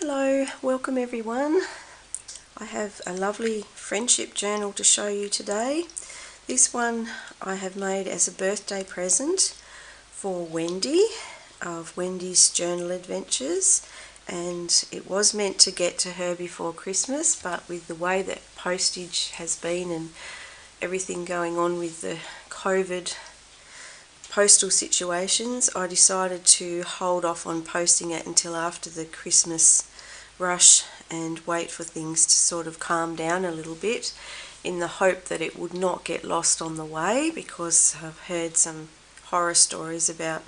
Hello, welcome everyone. I have a lovely friendship journal to show you today. This one I have made as a birthday present for Wendy of Wendy's Journal Adventures, and it was meant to get to her before Christmas, but with the way that postage has been and everything going on with the COVID postal situations, I decided to hold off on posting it until after the Christmas rush and wait for things to sort of calm down a little bit, in the hope that it would not get lost on the way, because I've heard some horror stories about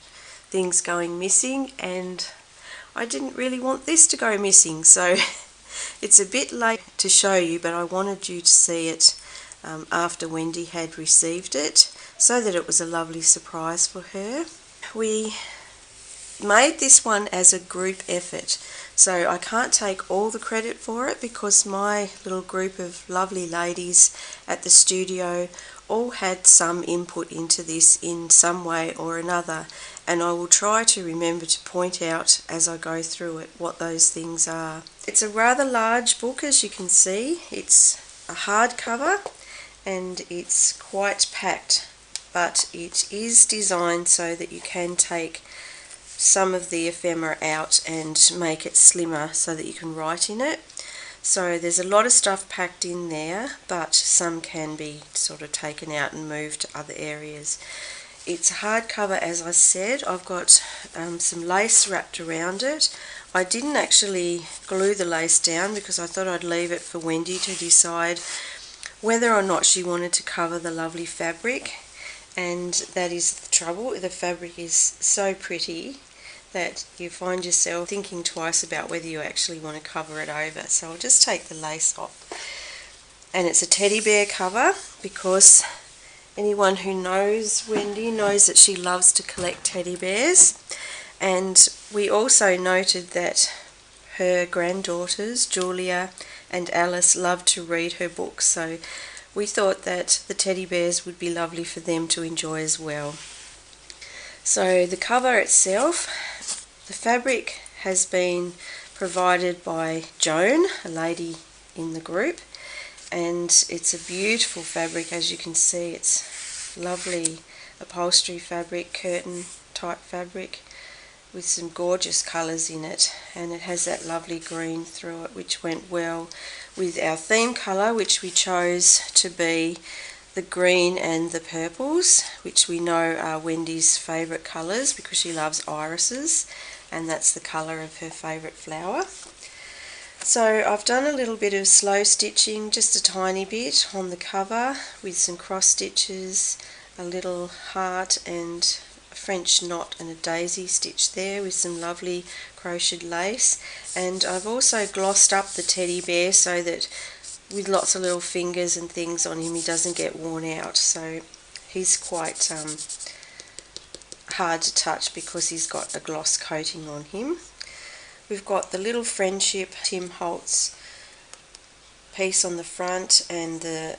things going missing and I didn't really want this to go missing. So it's a bit late to show you, but I wanted you to see it after Wendy had received it, so that it was a lovely surprise for her. We made this one as a group effort, so I can't take all the credit for it because my little group of lovely ladies at the studio all had some input into this in some way or another, and I will try to remember to point out as I go through it what those things are. It's a rather large book, as you can see. It's a hardcover and it's quite packed, but it is designed so that you can take some of the ephemera out and make it slimmer so that you can write in it. So there's a lot of stuff packed in there, but some can be sort of taken out and moved to other areas. It's a hardcover, as I said. I've got some lace wrapped around it. I didn't actually glue the lace down because I thought I'd leave it for Wendy to decide whether or not she wanted to cover the lovely fabric. And that is the trouble. The fabric is so pretty that you find yourself thinking twice about whether you actually want to cover it over. So I'll just take the lace off. And it's a teddy bear cover, because anyone who knows Wendy knows that she loves to collect teddy bears. And we also noted that her granddaughters, Julia and Alice, love to read her books, so we thought that the teddy bears would be lovely for them to enjoy as well. So the cover itself, the fabric has been provided by Joan, a lady in the group, and it's a beautiful fabric. As you can see, it's lovely upholstery fabric, curtain type fabric with some gorgeous colours in it, and it has that lovely green through it, which went well with our theme colour, which we chose to be the green and the purples, which we know are Wendy's favourite colours because she loves irises, and that's the colour of her favourite flower. So I've done a little bit of slow stitching, just a tiny bit on the cover with some cross stitches, a little heart and French knot and a daisy stitch there with some lovely crocheted lace. And I've also glossed up the teddy bear so that with lots of little fingers and things on him, he doesn't get worn out. So he's quite hard to touch because he's got a gloss coating on him. We've got the little friendship Tim Holtz piece on the front and the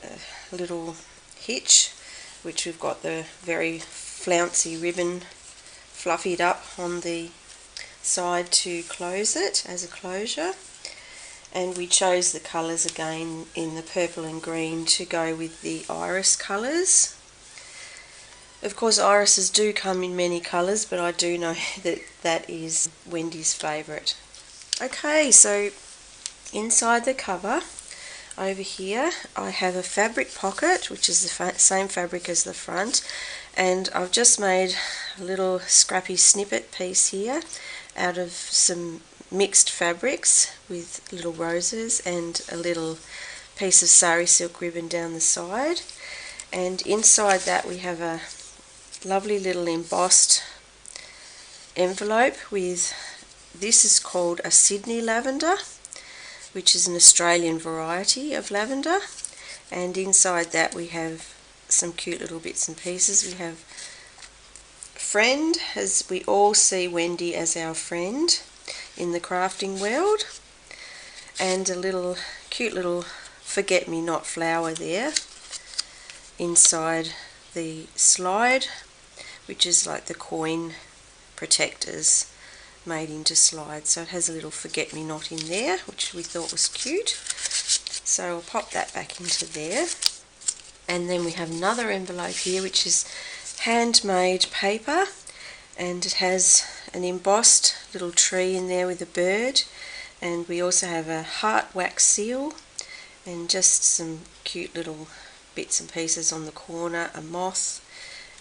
little hitch, which we've got the very flouncy ribbon fluffied up on the side to close it as a closure. And we chose the colours again in the purple and green to go with the iris colours. Of course, irises do come in many colours, but I do know that that is Wendy's favourite. Okay, so inside the cover over here I have a fabric pocket, which is the same fabric as the front, and I've just made a little scrappy snippet piece here out of some mixed fabrics with little roses and a little piece of sari silk ribbon down the side. And inside that we have a lovely little embossed envelope with, this is called a Sydney lavender, which is an Australian variety of lavender, and inside that we have some cute little bits and pieces. We have friend, as we all see Wendy as our friend in the crafting world, and a little cute little forget-me-not flower there inside the slide, which is like the coin protectors made into slides. So it has a little forget-me-not in there, which we thought was cute. So I'll pop that back into there. And then we have another envelope here, which is handmade paper, and it has an embossed little tree in there with a bird, and we also have a heart wax seal and just some cute little bits and pieces on the corner, a moth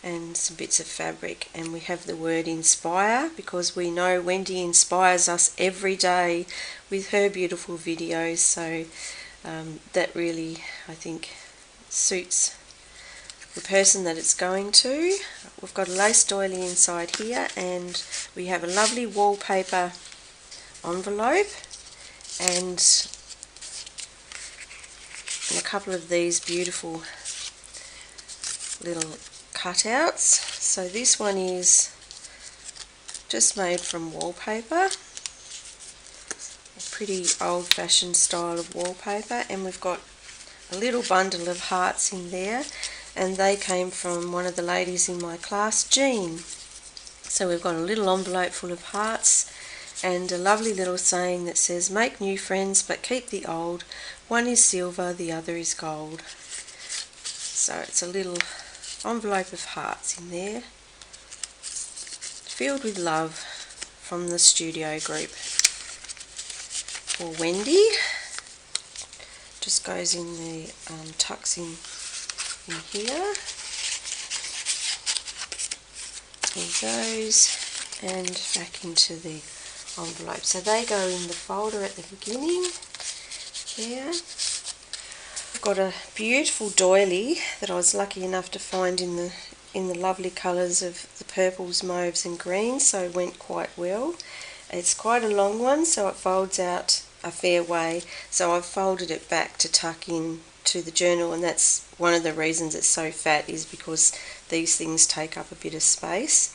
and some bits of fabric. And we have the word inspire, because we know Wendy inspires us every day with her beautiful videos, so that really, I think, suits the person that it's going to. We've got a lace doily inside here, and we have a lovely wallpaper envelope and a couple of these beautiful little cutouts. So this one is just made from wallpaper, a pretty old-fashioned style of wallpaper, and we've got a little bundle of hearts in there, and they came from one of the ladies in my class, Jean. So we've got a little envelope full of hearts and a lovely little saying that says, make new friends but keep the old, one is silver, the other is gold. So it's a little envelope of hearts in there, filled with love from the studio group for Wendy. Just goes in the tucks in here. There goes, and back into the envelope. So they go in the folder at the beginning there. I've got a beautiful doily that I was lucky enough to find in the lovely colours of the purples, mauves and greens, so it went quite well. It's quite a long one, so it folds out a fair way, so I've folded it back to tuck in to the journal, and that's one of the reasons it's so fat, is because these things take up a bit of space.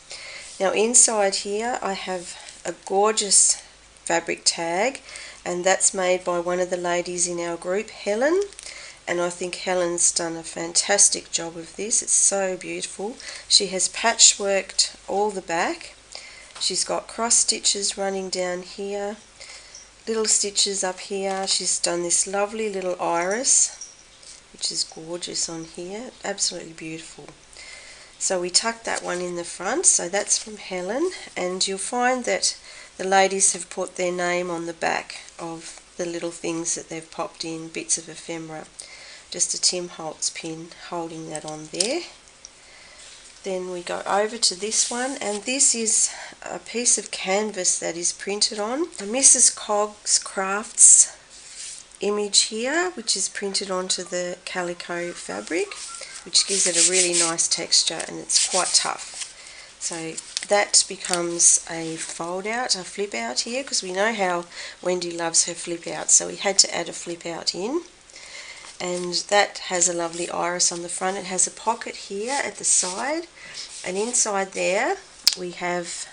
Now inside here I have a gorgeous fabric tag, and that's made by one of the ladies in our group, Helen, and I think Helen's done a fantastic job of this. It's so beautiful. She has patchworked all the back. She's got cross stitches running down here, little stitches up here. She's done this lovely little iris, which is gorgeous on here, absolutely beautiful. So we tucked that one in the front, so that's from Helen, and you'll find that the ladies have put their name on the back of the little things that they've popped in, bits of ephemera. Just a Tim Holtz pin holding that on there. Then we go over to this one, and this is a piece of canvas that is printed on a Mrs. Cogg's Crafts image here, which is printed onto the calico fabric, which gives it a really nice texture, and it's quite tough. So that becomes a fold out, a flip out here, because we know how Wendy loves her flip out, so we had to add a flip out in. And that has a lovely iris on the front. It has a pocket here at the side, and inside there we have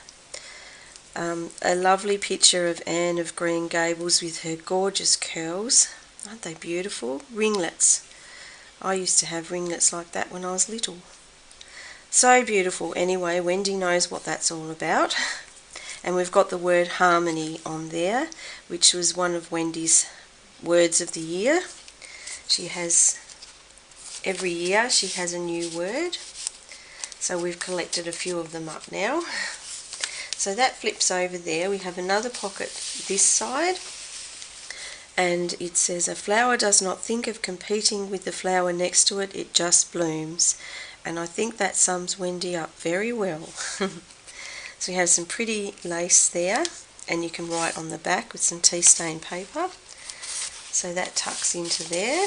a lovely picture of Anne of Green Gables with her gorgeous curls. Aren't they beautiful? Ringlets. I used to have ringlets like that when I was little. So beautiful. Anyway, Wendy knows what that's all about. And we've got the word harmony on there, which was one of Wendy's words of the year. She has, every year she has a new word, so we've collected a few of them up now. So that flips over there. We have another pocket this side, and it says, a flower does not think of competing with the flower next to it, it just blooms. And I think that sums Wendy up very well. So we have some pretty lace there, and you can write on the back with some tea stain paper. So that tucks into there.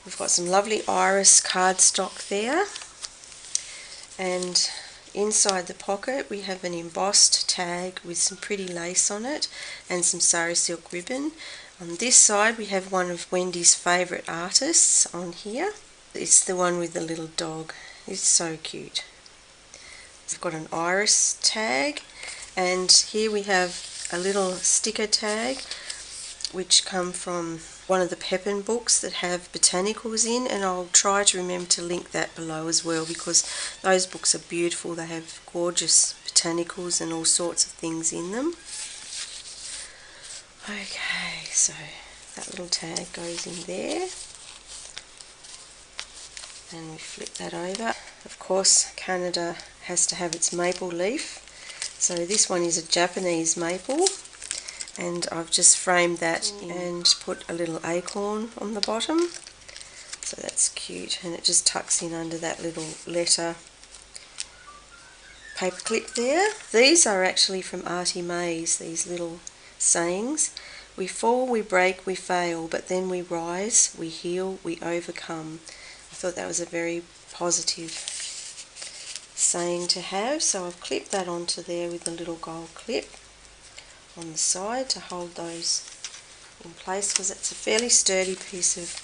We've got some lovely iris cardstock there, and inside the pocket we have an embossed tag with some pretty lace on it and some sari silk ribbon. On this side we have one of Wendy's favourite artists on here. It's the one with the little dog. It's so cute. We've got an iris tag, and here we have a little sticker tag which come from one of the Pepin books that have botanicals in, and I'll try to remember to link that below as well, because those books are beautiful. They have gorgeous botanicals and all sorts of things in them. Okay, so that little tag goes in there, and we flip that over. Of course, Canada has to have its maple leaf, so this one is a Japanese maple, and I've just framed that and put a little acorn on the bottom, so that's cute, and it just tucks in under that little letter paper clip there. These are actually from Artie May's, these little sayings. We fall, we break, we fail, but then we rise, we heal, we overcome. I thought that was a very positive saying to have, so I've clipped that onto there with a little gold clip on the side to hold those in place, because it's a fairly sturdy piece of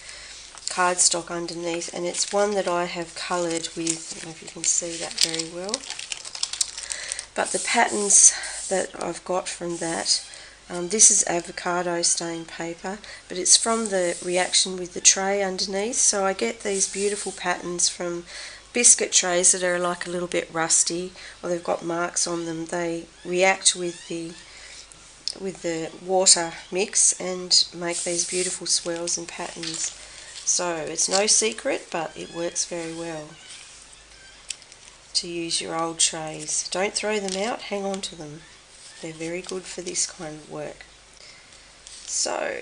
cardstock underneath, and it's one that I have coloured with, I don't know if you can see that very well, but the patterns that I've got from that, this is avocado stained paper, but it's from the reaction with the tray underneath, so I get these beautiful patterns from biscuit trays that are like a little bit rusty, or they've got marks on them. They react with the water mix and make these beautiful swirls and patterns. So it's no secret, but it works very well to use your old trays. Don't throw them out, hang on to them. They're very good for this kind of work. So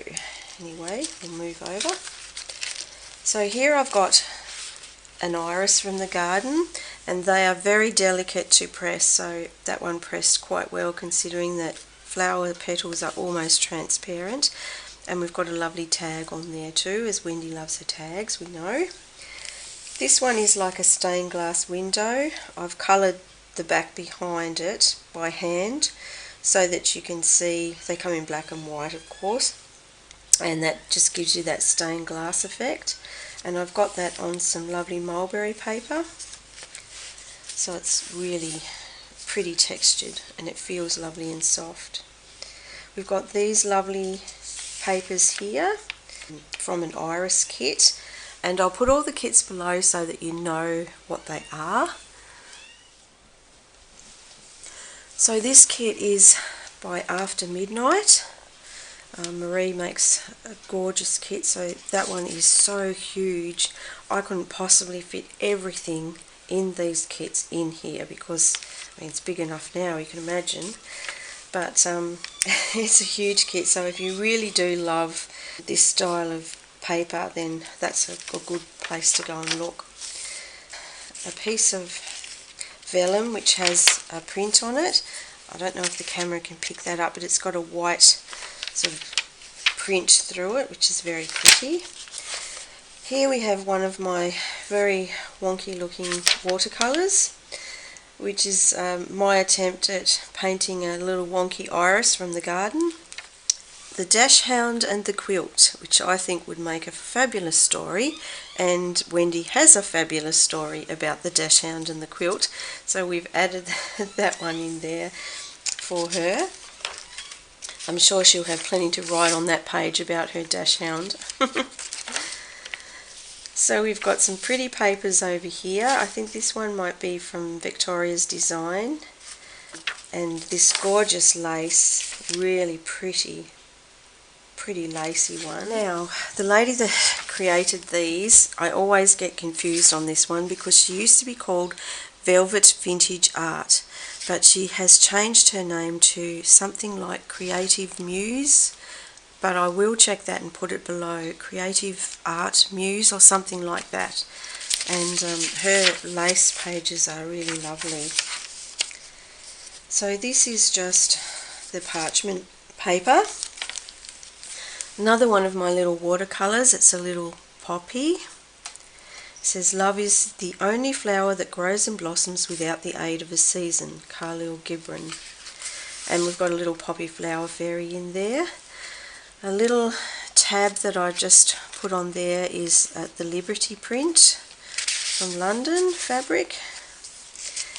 anyway, we'll move over. So here I've got an iris from the garden, and they are very delicate to press, so that one pressed quite well considering that flower petals are almost transparent. And we've got a lovely tag on there too, as Wendy loves her tags, we know. This one is like a stained glass window. I've coloured the back behind it by hand so that you can see. They come in black and white, of course, and that just gives you that stained glass effect. And I've got that on some lovely mulberry paper, so it's really pretty textured and it feels lovely and soft. We've got these lovely papers here from an iris kit, and I'll put all the kits below so that you know what they are. So this kit is by After Midnight. Marie makes a gorgeous kit, so that one is so huge. I couldn't possibly fit everything in these kits in here because, I mean, it's big enough now, you can imagine. But it's a huge kit, so if you really do love this style of paper, then that's a good place to go and look. A piece of vellum which has a print on it. I don't know if the camera can pick that up, but it's got a white sort of print through it, which is very pretty. Here we have one of my very wonky looking watercolours, which is my attempt at painting a little wonky iris from the garden. The Dash Hound and the Quilt, which I think would make a fabulous story, and Wendy has a fabulous story about the Dash Hound and the Quilt, so we've added that one in there for her. I'm sure she'll have plenty to write on that page about her Dash Hound. So we've got some pretty papers over here. I think this one might be from Victoria's Design, and this gorgeous lace, really pretty lacy one. Now, the lady that created these, I always get confused on this one because she used to be called Velvet Vintage Art, but she has changed her name to something like Creative Muse, but I will check that and put it below. Creative Art Muse or something like that. And her lace pages are really lovely. So this is just the parchment paper. Another one of my little watercolours. It's a little poppy. It says, "Love is the only flower that grows and blossoms without the aid of a season." Khalil Gibran. And we've got a little poppy flower fairy in there. A little tab that I just put on there is the Liberty print from London fabric,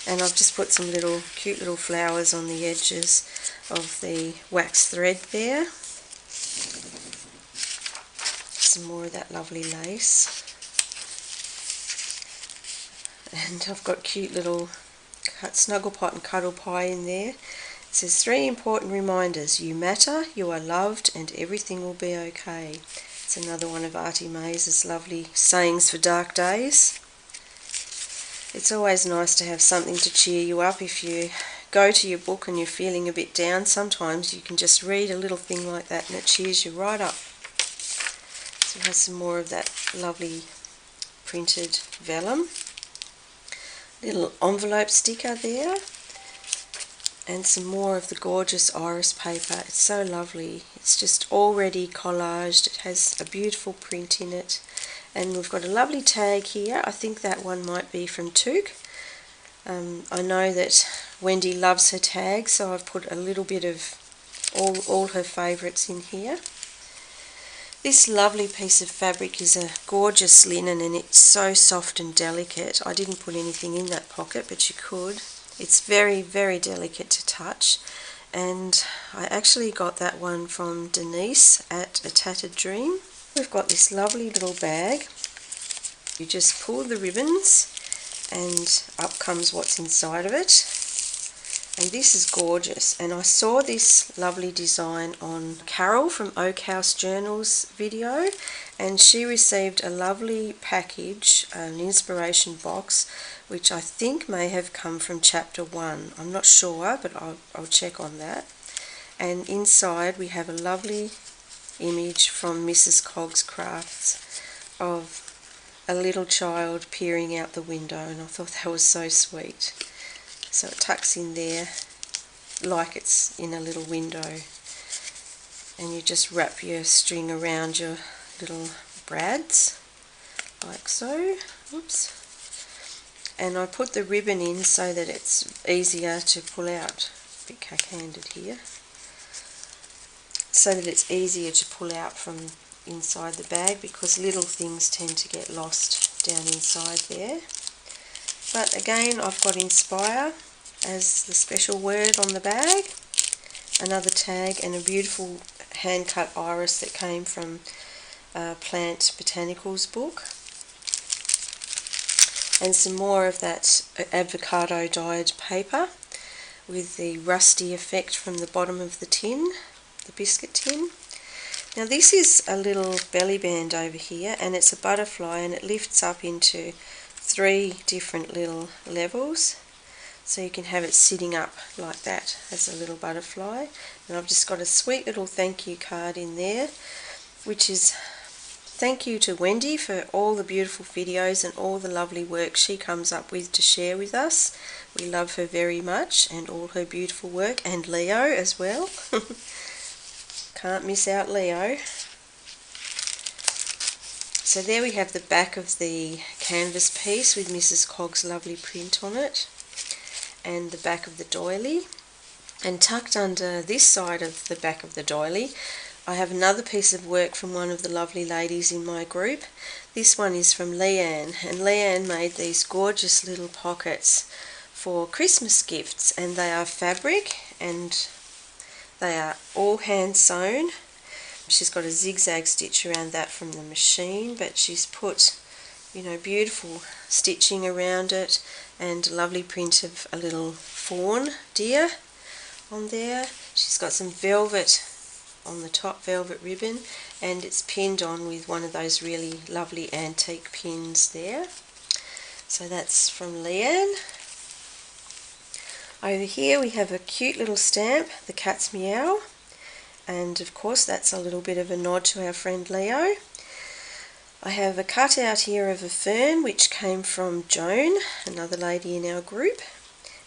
and I've just put some little cute little flowers on the edges of the wax thread there. Some more of that lovely lace, and I've got cute little Snuggle Pot and Cuddle Pie in there. It says 3 important reminders: you matter, you are loved, and everything will be okay. It's another one of Auntie May's lovely sayings for dark days. It's always nice to have something to cheer you up. If you go to your book and you're feeling a bit down, sometimes you can just read a little thing like that and it cheers you right up. So it has some more of that lovely printed vellum. Little envelope sticker there. And some more of the gorgeous iris paper. It's so lovely. It's just already collaged. It has a beautiful print in it. And we've got a lovely tag here. I think that one might be from Took. I know that Wendy loves her tags, so I've put a little bit of all her favourites in here. This lovely piece of fabric is a gorgeous linen, and it's so soft and delicate. I didn't put anything in that pocket, but you could. It's very, very delicate to touch, and I actually got that one from Denise at A Tattered Dream. We've got this lovely little bag. You just pull the ribbons and up comes what's inside of it. And this is gorgeous, and I saw this lovely design on Carol from Oak House Journals video, and she received a lovely package, an inspiration box, which I think may have come from chapter 1. I'm not sure, but I'll check on that. And inside we have a lovely image from Mrs. Cogg's Crafts of a little child peering out the window, and I thought that was so sweet. So it tucks in there like it's in a little window, and you just wrap your string around your little brads like so. Oops. And I put the ribbon in so that it's easier to pull out. A bit cack-handed here. So that it's easier to pull out from inside the bag, because little things tend to get lost down inside there. But again, I've got Inspire as the special word on the bag, another tag, and a beautiful hand-cut iris that came from Plant Botanicals book, and some more of that avocado dyed paper with the rusty effect from the bottom of the tin, the biscuit tin. Now this is a little belly band over here, and it's a butterfly, and it lifts up into 3 different little levels, so you can have it sitting up like that as a little butterfly. And I've just got a sweet little thank you card in there, which is thank you to Wendy for all the beautiful videos and all the lovely work she comes up with to share with us. We love her very much, and all her beautiful work, and Leo as well. Can't miss out Leo. So there we have the back of the canvas piece with Mrs. Cogg's lovely print on it, and the back of the doily. And tucked under this side of the back of the doily, I have another piece of work from one of the lovely ladies in my group. This one is from Leanne, and Leanne made these gorgeous little pockets for Christmas gifts, and they are fabric, and they are all hand sewn. She's got a zigzag stitch around that from the machine, but she's put, you know, beautiful stitching around it, and a lovely print of a little fawn deer on there. She's got some velvet on the top, velvet ribbon, and it's pinned on with one of those really lovely antique pins there. So that's from Leanne. Over here we have a cute little stamp, the cat's meow, and of course that's a little bit of a nod to our friend Leo. I have a cutout here of a fern which came from Joan, another lady in our group,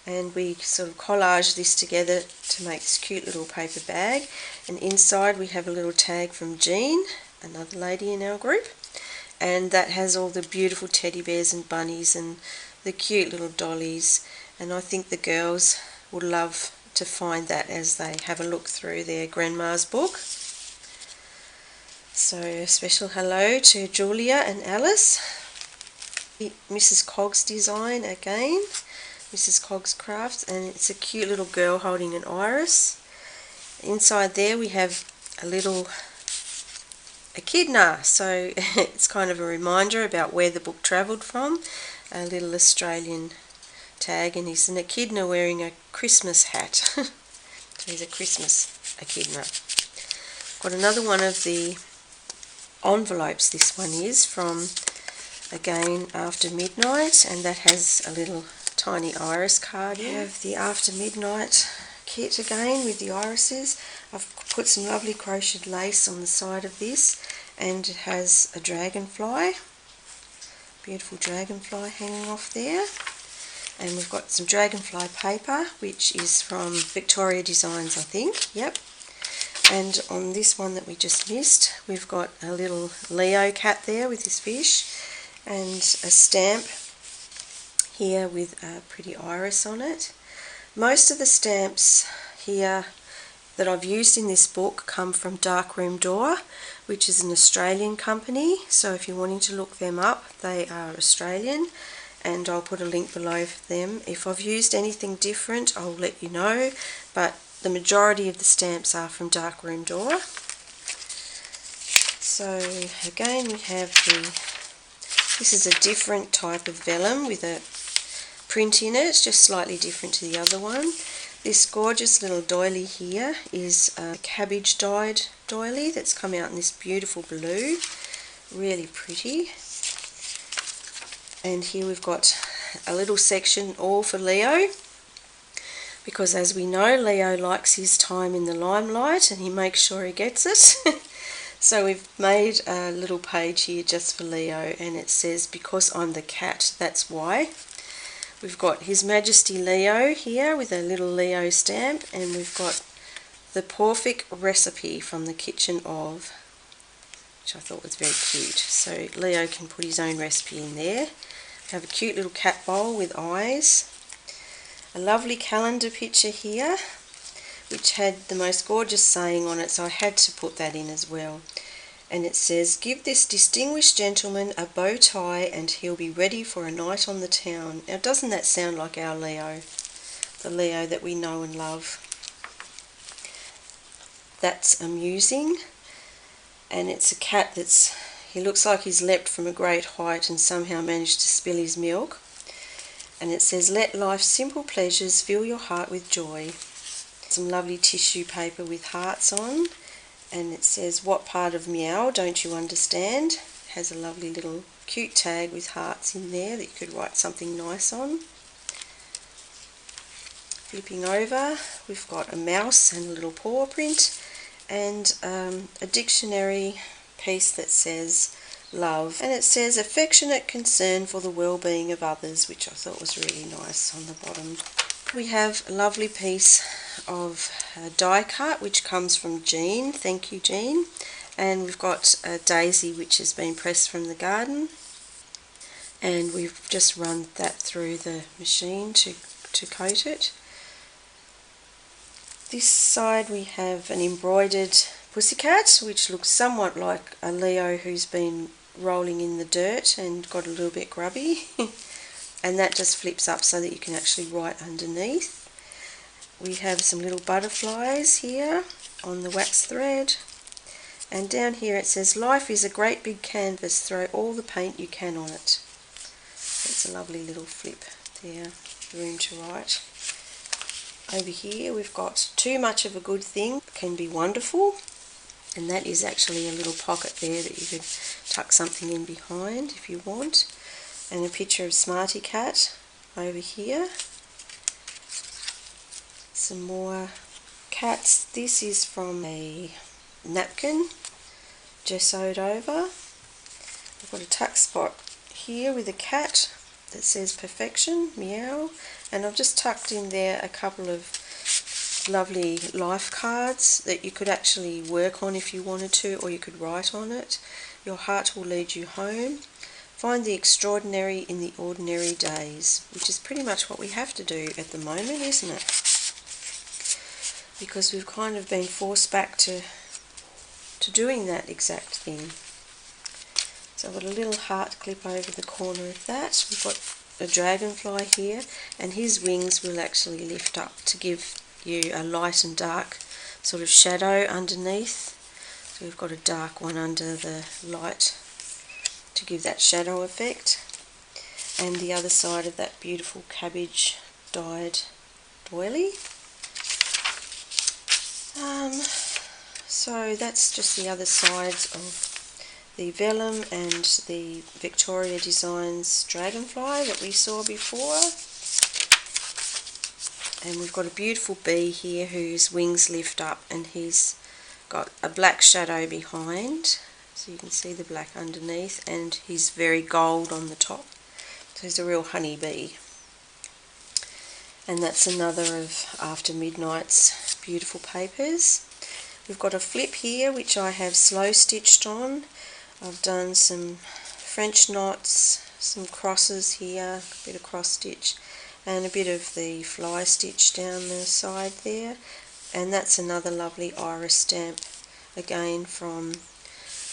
and we sort of collaged this together to make this cute little paper bag. And inside we have a little tag from Jean, another lady in our group, and that has all the beautiful teddy bears and bunnies and the cute little dollies, and I think the girls would love to find that as they have a look through their grandma's book. So a special hello to Julia and Alice. Mrs. Cogg's design again, Mrs. Cogg's Crafts, and it's a cute little girl holding an iris. Inside there we have a little echidna, so it's kind of a reminder about where the book travelled from, a little Australian tag, and he's an echidna wearing a Christmas hat. So he's a Christmas echidna. Got another one of the envelopes. This one is from, again, After Midnight, and that has a little tiny iris card in. We have the After Midnight kit again with the irises. I've put some lovely crocheted lace on the side of this, and it has a dragonfly, beautiful dragonfly hanging off there. And we've got some dragonfly paper, which is from Victoria Designs, I think. Yep. And on this one that we just missed, we've got a little Leo cat there with his fish, and a stamp here with a pretty iris on it. Most of the stamps here that I've used in this book come from Darkroom Door, which is an Australian company. So if you're wanting to look them up, they are Australian, and I'll put a link below for them. If I've used anything different, I'll let you know, but the majority of the stamps are from Darkroom Door. So again, we have this is a different type of vellum with a print in it, just slightly different to the other one. This gorgeous little doily here is a cabbage dyed doily that's come out in this beautiful blue, really pretty. And here we've got a little section all for Leo, because as we know, Leo likes his time in the limelight and he makes sure he gets it. So we've made a little page here just for Leo, and it says, "Because I'm the cat, that's why." We've got His Majesty Leo here with a little Leo stamp, and we've got the perfect recipe from the kitchen of, which I thought was very cute. So Leo can put his own recipe in there. We have a cute little cat bowl with eyes. A lovely calendar picture here, which had the most gorgeous saying on it, so I had to put that in as well. And it says, "Give this distinguished gentleman a bow tie and he'll be ready for a night on the town." Now, doesn't that sound like our Leo? The Leo that we know and love. That's amusing. And it's a cat he looks like he's leapt from a great height and somehow managed to spill his milk. And it says, "Let life's simple pleasures fill your heart with joy." Some lovely tissue paper with hearts on. And it says, "What part of meow don't you understand?" It has a lovely little cute tag with hearts in there that you could write something nice on. Flipping over, we've got a mouse and a little paw print, and a dictionary piece that says love, and it says affectionate concern for the well-being of others, which I thought was really nice on the bottom. We have a lovely piece of die cut, which comes from Jean. Thank you, Jean. And we've got a daisy which has been pressed from the garden, and we've just run that through the machine to coat it. This side we have an embroidered pussycat, which looks somewhat like a Leo who's been rolling in the dirt and got a little bit grubby. And that just flips up so that you can actually write underneath. We have some little butterflies here on the wax thread. And down here it says, "Life is a great big canvas, throw all the paint you can on it." It's a lovely little flip there, room to write. Over here we've got "Too much of a good thing can be wonderful." And that is actually a little pocket there that you could tuck something in behind if you want. And a picture of Smarty Cat over here. Some more cats. This is from a napkin, gessoed over. I've got a tuck spot here with a cat that says perfection, meow. And I've just tucked in there a couple of lovely life cards that you could actually work on if you wanted to, or you could write on it. "Your heart will lead you home. Find the extraordinary in the ordinary days," which is pretty much what we have to do at the moment, isn't it? Because we've kind of been forced back to doing that exact thing. So I've got a little heart clip over the corner of that. We've got a dragonfly here, and his wings will actually lift up to give you a light and dark sort of shadow underneath. So we've got a dark one under the light to give that shadow effect. and the other side of that beautiful cabbage dyed doily. So that's just the other sides of the vellum and the Victoria Designs dragonfly that we saw before. And we've got a beautiful bee here whose wings lift up, and he's got a black shadow behind, so you can see the black underneath, and he's very gold on the top. So he's a real honey bee. And that's another of After Midnight's beautiful papers. We've got a flip here which I have slow stitched on. I've done some French knots, some crosses here, a bit of cross stitch, and a bit of the fly stitch down the side there. And that's another lovely iris stamp, again from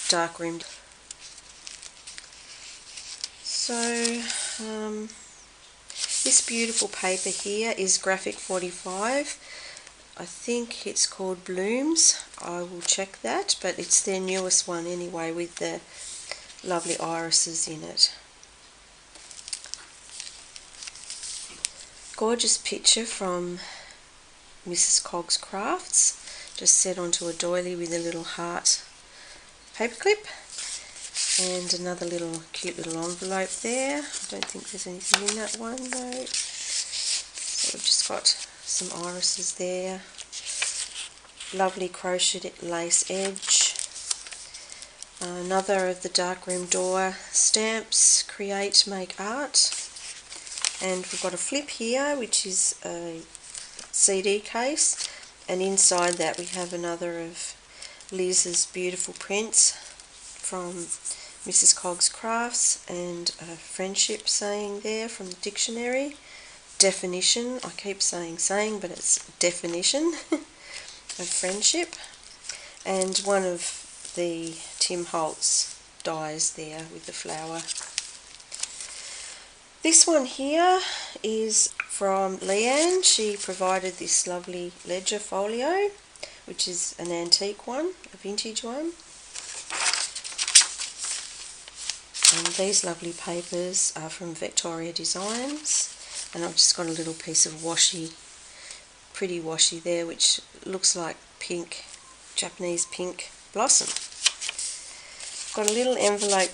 Darkroom. So this beautiful paper here is Graphic 45. I think it's called Blooms. I will check that, but it's their newest one anyway, with the lovely irises in it. Gorgeous picture from Mrs. Cogg's Crafts, just set onto a doily with a little heart paperclip, and another little cute little envelope there. I don't think there's anything in that one though. So we've just got some irises there, lovely crocheted lace edge, another of the Darkroom Door stamps, Create, Make Art, and we've got a flip here which is a CD case, and inside that we have another of Liz's beautiful prints from Mrs. Cogg's Crafts, and a friendship saying there from the dictionary. Definition, I keep saying but it's definition of friendship, and one of the Tim Holtz dies there with the flower. This one here is from Leanne. She provided this lovely ledger folio, which is an antique one, a vintage one. And these lovely papers are from Victoria Designs. And I've just got a little piece of washi, pretty washi there, which looks like pink, Japanese pink blossom. Got a little envelope